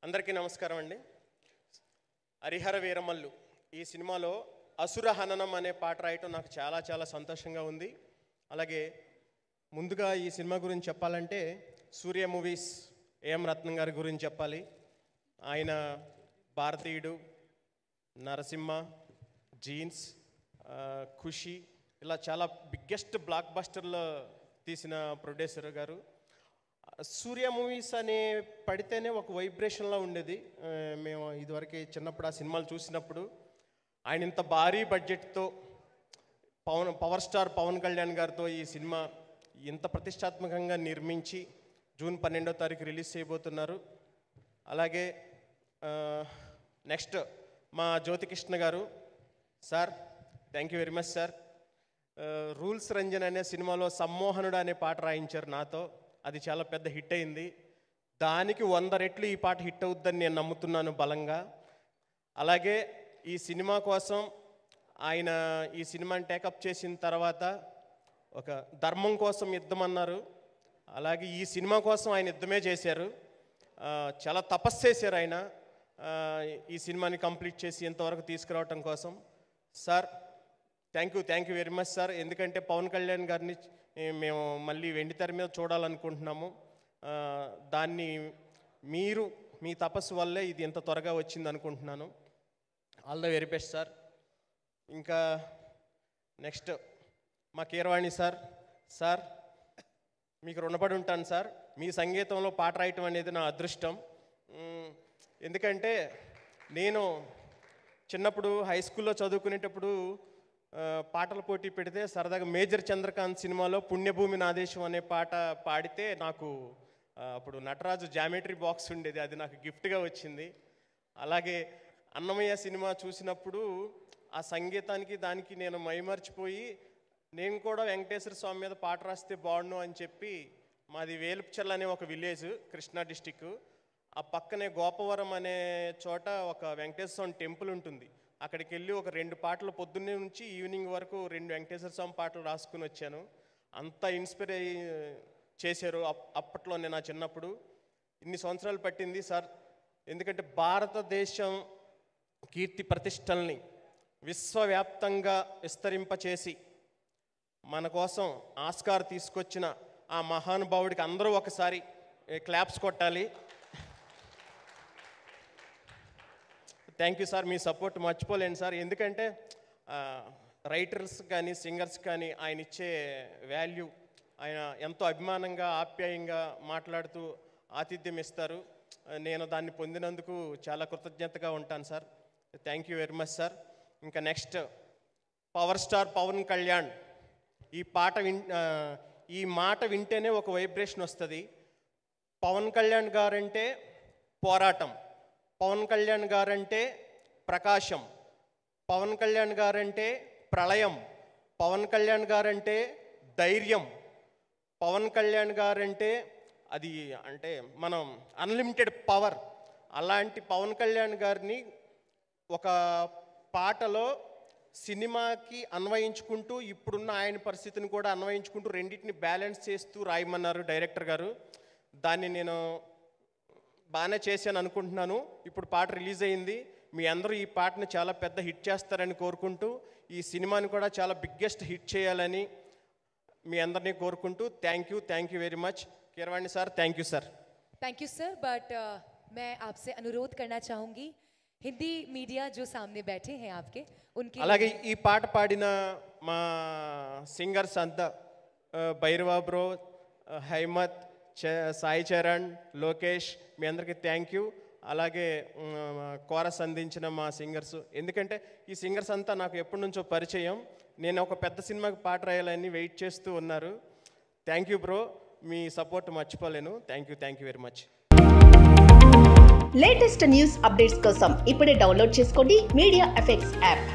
అందరికీ నమస్కారం అండి. హరిహర వీరమల్లు ఈ సినిమాలో అసుర హననం అనే పాట రాయటం నాకు చాలా చాలా సంతోషంగా ఉంది. అలాగే ముందుగా ఈ సినిమా గురించి చెప్పాలంటే సూర్య మూవీస్ ఏఎం రత్నం గారి గురించి చెప్పాలి. ఆయన భారతీయుడు, నరసింహ, జీన్స్, ఖుషి ఇలా చాలా బిగ్గెస్ట్ బ్లాక్ బస్టర్లో తీసిన ప్రొడ్యూసర్ గారు. సూర్య మూవీస్ అనే పడితేనే ఒక వైబ్రేషన్లో ఉండేది. మేము ఇదివరకు చిన్నప్పుడు ఆ సినిమాలు చూసినప్పుడు ఆయన ఇంత భారీ బడ్జెట్తో పవర్ స్టార్ పవన్ కళ్యాణ్ గారితో ఈ సినిమా ఇంత ప్రతిష్టాత్మకంగా నిర్మించి జూన్ 12వ తారీఖు రిలీజ్ చేయబోతున్నారు. అలాగే నెక్స్ట్ మా జ్యోతికృష్ణ గారు sir, thank you very much sir. Rules Ranjan అనే సినిమాలో సమ్మోహనుడు అనే పాట రాయించారు నాతో. అది చాలా పెద్ద హిట్ అయింది. దానికి 100 రెట్లు ఈ పాట హిట్ అవుద్దని నేను నమ్ముతున్నాను బలంగా. అలాగే ఈ సినిమా కోసం ఆయన ఈ సినిమాని టేకప్ చేసిన తర్వాత ఒక ధర్మం కోసం యుద్ధం అన్నారు. అలాగే ఈ సినిమా కోసం ఆయన యుద్ధమే చేశారు. చాలా తపస్సు చేశారు ఆయన ఈ సినిమాని కంప్లీట్ చేసి ఇంతవరకు తీసుకురావటం కోసం. Sir thank you very much sir. ఎందుకంటే పవన్ కళ్యాణ్ గారిని మేము మళ్ళీ వెండితెర మీద చూడాలనుకుంటున్నాము. దాన్ని మీరు మీ తపస్సు వల్లే ఇది ఇంత త్వరగా వచ్చింది అనుకుంటున్నాను. All the very best sir. ఇంకా నెక్స్ట్ మా కీరవాణి సార్. సార్ మీకు రుణపడి ఉంటాను సార్. మీ సంగీతంలో పాట రాయటం అనేది నా అదృష్టం. ఎందుకంటే నేను చిన్నప్పుడు హై స్కూల్లో చదువుకునేటప్పుడు పాటల పోటీ పెడితే సరదాగా మేజర్ చంద్రకాంత్ సినిమాలో పుణ్యభూమి నాదేశం అనే పాట పాడితే నాకు అప్పుడు నటరాజు జామెట్రీ బాక్స్ ఉండేది, అది నాకు గిఫ్ట్గా వచ్చింది. అలాగే అన్నమయ్య సినిమా చూసినప్పుడు ఆ సంగీతానికి దానికి నేను మైమర్చిపోయి నేను కూడా వెంకటేశ్వర స్వామి మీద పాట రాస్తే బాగుండు అని చెప్పి మాది వేలుపుచర్ల అనే ఒక విలేజ్ కృష్ణా డిస్టిక్. ఆ పక్కనే గోపవరం అనే చోట ఒక వెంకటేశ్వర స్వామి టెంపుల్ ఉంటుంది. అక్కడికి వెళ్ళి ఒక 2 పాటలు పొద్దున్నే నుంచి ఈవినింగ్ వరకు 2 వెంకటేశ్వర స్వామి పాటలు రాసుకుని వచ్చాను. అంత ఇన్స్పైర్ చేశారు అప్పట్లో నేను నా చిన్నప్పుడు. ఇన్ని సంవత్సరాలు పట్టింది సార్. ఎందుకంటే భారతదేశం కీర్తి ప్రతిష్టల్ని విశ్వవ్యాప్తంగా విస్తరింపచేసి మన కోసం ఆస్కార్ తీసుకొచ్చిన ఆ మహానుభావుడికి అందరూ ఒకసారి క్లాప్స్ కొట్టాలి. Thank you sir. Me support మర్చిపోలేను సార్. ఎందుకంటే రైటర్స్ కానీ సింగర్స్ కానీ ఆయన ఇచ్చే వాల్యూ, ఆయన ఎంతో అభిమానంగా ఆప్యాయంగా మాట్లాడుతూ ఆతిథ్యం ఇస్తారు. నేను దాన్ని పొందినందుకు చాలా కృతజ్ఞతగా ఉంటాను sir. Thank you very much sir. ఇంకా next power star Pawan Kalyan. ఈ మాట వింటేనే ఒక వైబ్రేషన్ వస్తుంది. పవన్ కళ్యాణ్ గారంటే పోరాటం, పవన్ కళ్యాణ్ గారంటే ప్రకాశం, పవన్ కళ్యాణ్ గారంటే ప్రళయం, పవన్ కళ్యాణ్ గారంటే ధైర్యం, పవన్ కళ్యాణ్ గారంటే అది అంటే మనం అన్లిమిటెడ్ పవర్. అలాంటి పవన్ కళ్యాణ్ గారిని ఒక పాటలో సినిమాకి అన్వయించుకుంటూ ఇప్పుడున్న ఆయన పరిస్థితిని కూడా అన్వయించుకుంటూ రెండింటిని బ్యాలెన్స్ చేస్తూ రాయమన్నారు డైరెక్టర్ గారు. దాన్ని నేను బాగానే చేశాను అనుకుంటున్నాను. ఇప్పుడు పాట రిలీజ్ అయింది. మీ అందరూ ఈ పాటను చాలా పెద్ద హిట్ చేస్తారని కోరుకుంటూ ఈ సినిమాని కూడా చాలా బిగ్గెస్ట్ హిట్ చేయాలని మీ అందరినీ కోరుకుంటూ thank you very much. Keeravani sir, thank you sir. Thank you sir. But मैं आपसे अनुरोध करना चाहूँगी, हिंदी मीडिया जो सामने बैठे हैं आपके उनके అలాగే ఈ పాట పాడిన మా సింగర్స్ అంతా భైరవా బ్రో, హైమత్, సాయి చరణ్, లోకేష్, మీ అందరికీ థ్యాంక్ యూ. అలాగే కోరస్ అందించిన మా సింగర్స్. ఎందుకంటే ఈ సింగర్స్ అంతా నాకు ఎప్పటి నుంచో పరిచయం. నేను ఒక పెద్ద సినిమాకి పాట రాయాలని వెయిట్ చేస్తూ ఉన్నారు. Thank you bro. మీ సపోర్ట్ మర్చిపోలేను. Thank you very much. Latest news updates కోసం ఇప్పుడే డౌన్లోడ్ చేసుకోండి మీడియా ఎఫెక్ట్స్ యాప్.